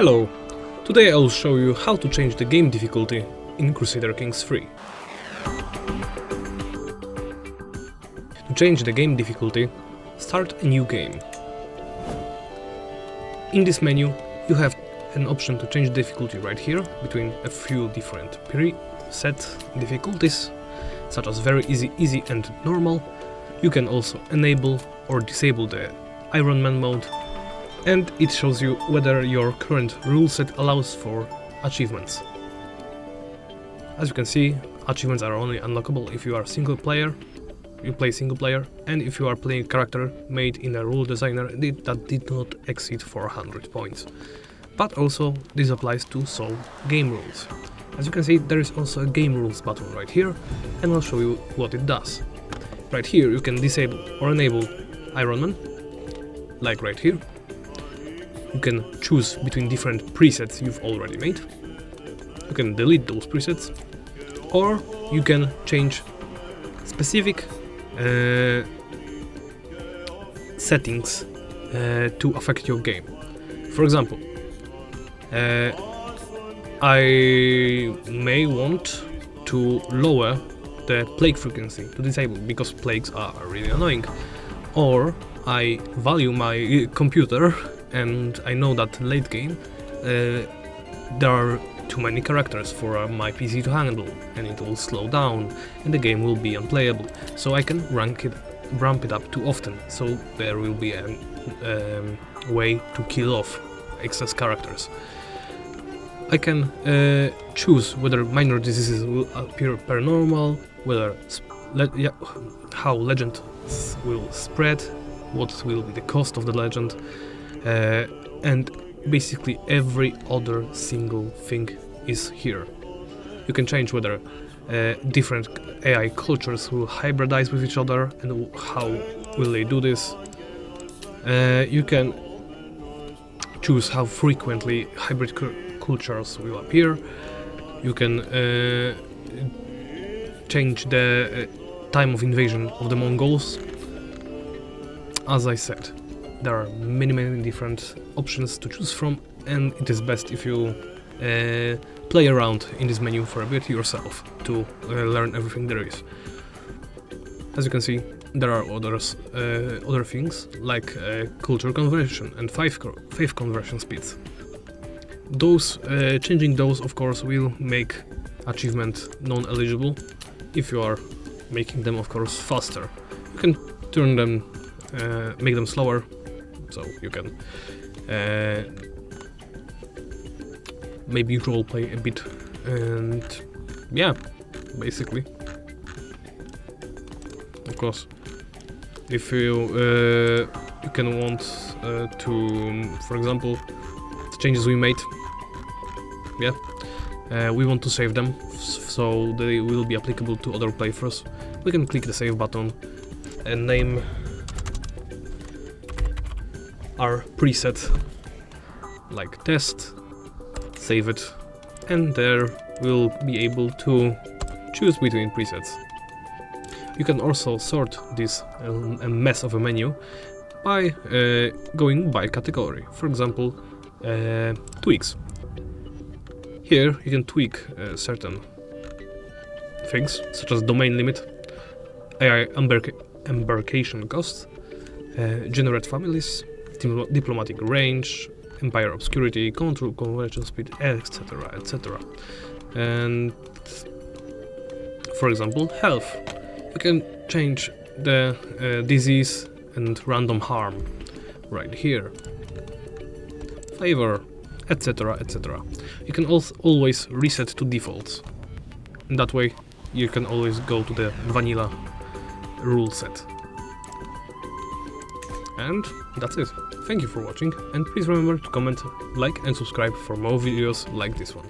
Hello! Today I'll show you how to change the game difficulty in Crusader Kings III. To change the game difficulty, start a new game. In this menu you have an option to change difficulty right here between a few different preset difficulties, such as very easy, easy and normal. You can also enable or disable the Iron Man mode, and it shows you whether your current rule set allows for achievements. As you can see, achievements are only unlockable if you are single player, you play single player, and if you are playing a character made in a rule designer that did not exceed 400 points. But also this applies to solve game rules. As you can see, there is also a game rules button right here, and I'll show you what it does. Right here you can disable or enable Iron Man, like right here. You can choose between different presets you've already made. You can delete those presets, or you can change specific settings to affect your game. For example, I may want to lower the plague frequency to disable, because plagues are really annoying. Or I value my computer and I know that late game there are too many characters for my PC to handle, and it will slow down and the game will be unplayable. So I can ramp it up too often, so there will be a way to kill off excess characters. I can choose whether minor diseases will appear per normal, whether how legends will spread, what will be the cost of the legend, and basically every other single thing is here. You can change whether different AI cultures will hybridize with each other and how will they do this. You can choose how frequently hybrid cultures will appear. You can change the time of invasion of the Mongols. As I said, there are many different options to choose from, and it is best if you play around in this menu for a bit yourself to learn everything there is. As you can see, there are other things like culture conversion and faith conversion speeds. Those changing those, of course, will make achievement non-eligible if you are making them, of course, faster. You can turn them, make them slower, so you can maybe roleplay a bit, and yeah, basically. Of course, if you can want to, for example, the changes we made, we want to save them so they will be applicable to other playthroughs. We can click the save button and name our preset like test, save it, and there we'll be able to choose between presets. You can also sort this a mess of a menu by going by category. For example, tweaks. Here you can tweak certain things, such as domain limit, AI embarkation cost, generate families, diplomatic range, empire obscurity, control conversion speed, etc, etc. And for example, health. You can change the disease and random harm right here, flavor, etc, etc. You can also always reset to defaults, and that way you can always go to the vanilla rule set. And that's it. Thank you for watching, and please remember to comment, like and subscribe for more videos like this one.